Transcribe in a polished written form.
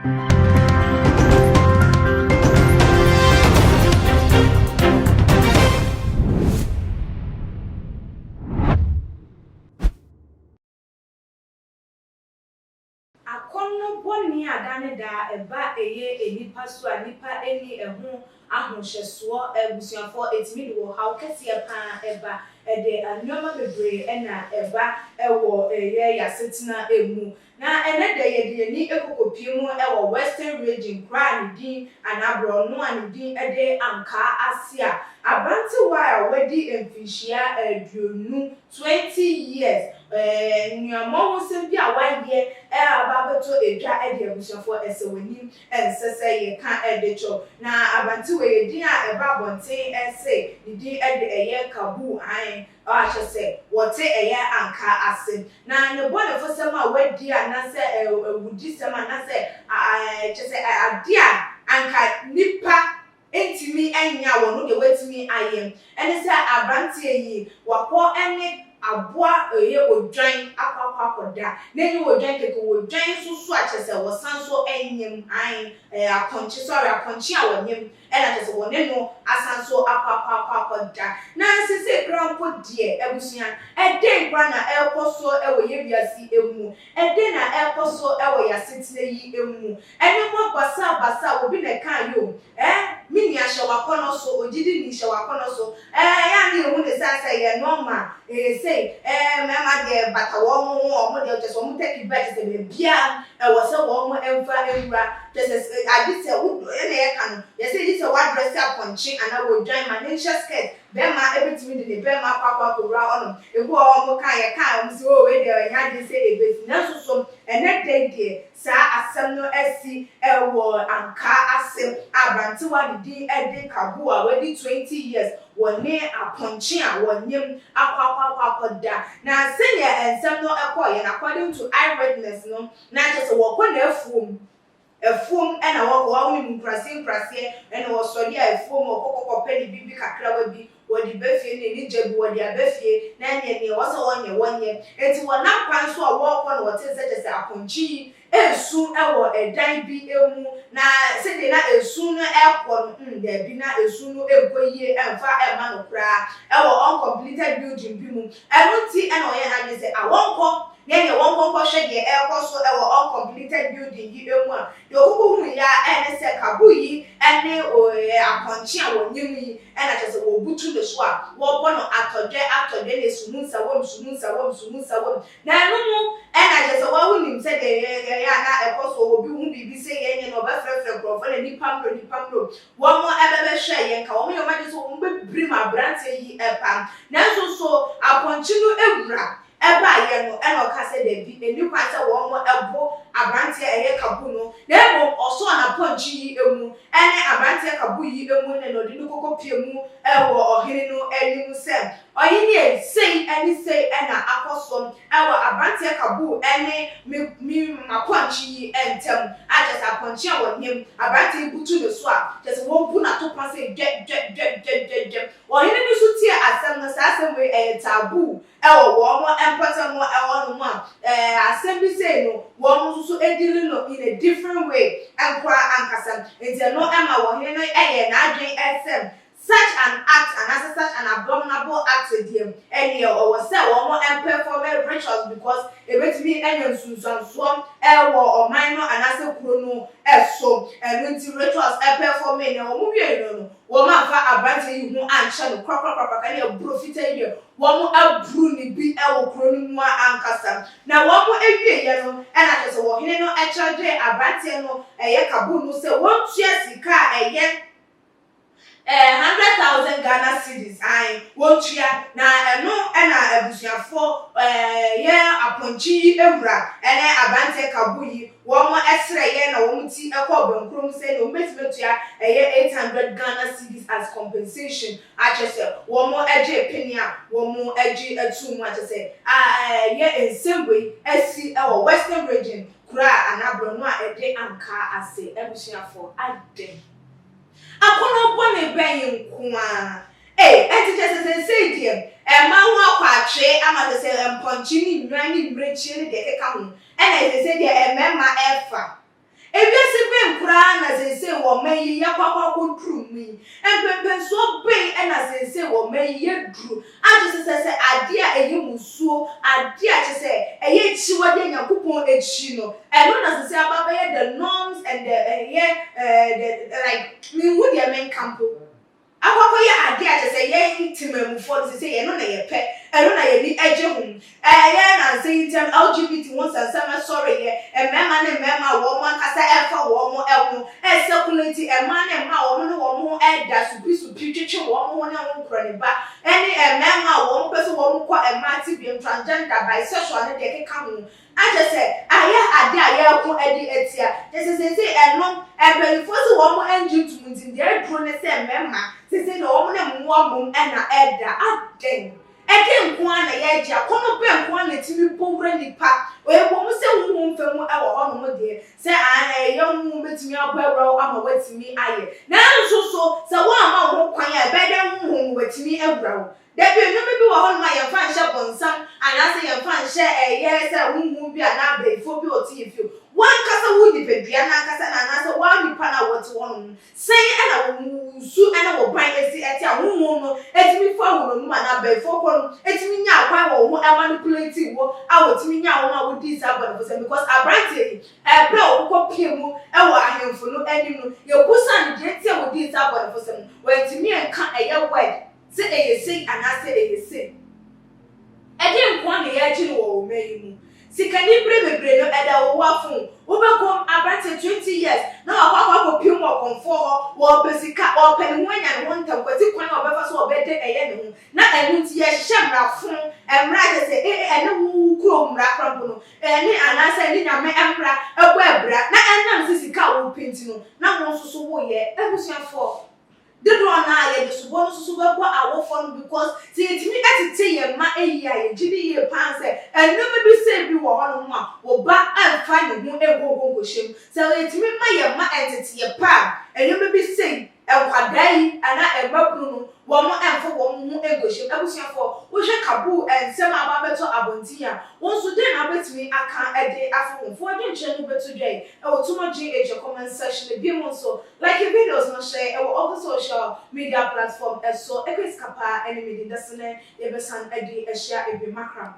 Akono boni adane da eba eye enipa so a nipa eni ehu ahohyeso ebusuafo etimi de wo haw kese pa eba ede anoma bebre ena eba ewo eye yasetina emu na ene de ye de ni ekokopie mu ewo western region kra ne din anabro no ane din ede anka asia abanti wa wedi emfihia aduonu 20 years nyamo husem bi a waye ababeto edwa ede abusuafo esewani ensese ye ka edecho na abanti we din a eba bonten ese didi ede eye kabu an ahese wote eye anka ase na ne bone fosem a wadi anase ewudi sem anase chese adia anka nipa entimi enya wono de wetimi ayem ene se abanti yi wakọ ene aboa eye odwan akwakoda nenyi odwan keke odwan susu achese wosanso enyem an aponchi sorry aponchi a wonyem ena achese woneno asanso akwakoda na sese krampo die ebusuan eden kwa na ekoso ewo yebiasi emu eden na ekoso ewo yasetine yi emu enemo basa obi na kan yo mini ahye wakono so ogidi ni hye wakono so ya ni ehu ne sasa ye normal say mema de bata wo mo de just wo take back say be bia wo se wo mo emfa ewura just adise wo na ye kan ye say this what dress up punching and I will join my ninja skirt be ma ebetimi de be ma kwakwa kowura ono ebu wo mo kan ye kan mo se o we de nya de say ebesi na so ene de sa asem no asi ewo anka asem abantiwa di ede kabu a wedi 20 years wone aponchi a wonyem akwakoda na senior ensem no ekoye na according to eyewitness no na just wo ko na efuom ena wo woni mkrase ena wo sori a efuom okokoko pedi bibi kakra wa bi wodi befie ni jebu wodi abefie na ne wo so wonye enti wona kwan so a wo ko na wo tese tese aponchi esu ewo edan bi emu na se de na esu no ekwo de bi na esu no egoyie emfa ema no kra ewo uncompleted building bi mu enu ti ena oye na de se awonko ne wonko hwe de ekoso ewo uncompleted building yi emu a de okuku hu ya ene se kabu yi ene aponchi a wonyem yi ena chese wo butu de so a wo bono atodwe ne sumunsa wom na enu mu ena chese wo wunim se de ya na ekoso obi hu bibi se yenye no ba frefre krofo na nipa mro wo mo ebebe hwe ye nka wo mo yoma de so wo be brim abrante yi epa na so aponchi no ewura eba ye no eno ka se de bi eni kwa se wo mo ebo abrante eye kabu no na ebo oso na ponchi yi emu ene abrante kabu yi emu ne no de no kokopie mu ewo ohene no enim se oyini sei ena akosom ewo abrante kabu ene mi maponchi yi entem aje sa ponchi a wonyem abrante butu ne so a je se wo bu na to pa se je oyini ni so tie asem no sa asem we tabu ewo wo mo empata mo ewo no mo asem bi say no wo mo so ediri no in a different way ankwa ankasa enti no ema wo he no na adwen esem such an act and such an abominable act again any or say wo mo perform rituals because ebetimi enye sunsanso ewo oman no anase kuro no eso enti rituals perform na wo mo wie no wo ma fa abante yi hu anche no kwakwa ka na profita yi wo mo abru ni bi ewo kuro no mu ankasa na wo mo ewie ye no na kese wo hene no charge abante no kabu no se won tua sika eye 100,000 Ghana cedis ai wotua na eno na abusuafo ye aponchi ewura ene abante kabu yi wo mo esre ye na wo muti ekọ bankrom se no metimetua 800 Ghana cedis as compensation achese wo mo eje penia wo mo eje atu mu achese ye ensembwe esi ewo western region kura anabro no a ede anka ase abusuafo ade akono bone ben nkoa enti just say die ma hu akwatwe amade se mponchi ni nwani mrechi ni de keka hu ena say die mema efa ebiese kura na say wo mayi ya kwakwa kodru mi empempen so ben na say wo mayi ye dru aje say ade a eye musuo ade a che say eye chiwade yakupon echi no eno na say ababa ye the norms and the like me would ya men campo akwakwa ye ade a che say ye timemu for say eno na ye pe eno na ye ni eje hum ye na say item LGBT won sansama sorry ye emema ne mema wo mo akasa efa wo mo eho circulate ema ne ma wo no wo mo eda supisu twitwetwe wo mo ne wo nkro ne ba ene emema wo mo pese wo mo kwa ema ti bi transgender bisexual ne de keka ho aje say aya ade aya ko edi etia je say eno ebelifo so wo mo enji tumuntin de dro ne say mema say no wo mo ne mo mo na eda aden eke nkoa na ye agya kono be nkoa na timi powura nipa oyebo mu se hu mfemu e wo hono mo de se ye hu betimi abawra ama watimi aye na nso so se wo ama wo kwan ya be de hu watimi awra da bi no bi wo hono ma ye fa nhye bonsam ana se ye fa nhye ye se hu bi ana beifo bi oti efio wan kasa wo di pedua na kasa na na se wa nipa na wo te wono sen e na wo su e na wo ban esi eti a hu no etimi fa wo no ma na beifo ko no etimi nya akwa wo ho e manipulate wo a wo timi nya wo ma wo di sa body for because abrantie e pre wo ko pie mu e wo ahemfo no anim no ye kusa ne de tie wo di sa body for sem wo etimi enka eye word se eye sei ana se eye sei e de nko na ye agyi no wo meyi mu sikani bebre no eda wo wafun wo be kom abrantie 20 years na akwa ko pie mu okonfo ho wo besika o pen ho anya ne ho ntam kwati kwan wo be fa so wo be de eye ne ho na enu ti ye hyemra fun emra je se ene wu kuro mra krampo no ene anasa ene nyame emra ebo ebra na enam sisika wo penti no na wo so wo ye ebusuafo the do na ye the subo no so be kwa awofo no because see etimi etete ye ma eyi aye gidi ye pan se enu me bi se bi wo hono ma wo ba amfa ne ho egogogo shem se etimi ma ye ma entete ye pa enu me bi se enkwadai ana egbapunu no wo mo emfo wo mo egoshem ebusuafo wo hwe kabu ensem aba beto abontia won so de na betimi aka ede afo de nche no beto dwai e wo tumo gh comment section bi mo so like videos no share e wo other social media platform so ekwiskapa enemy de desene ye besan ede ehia ebi makram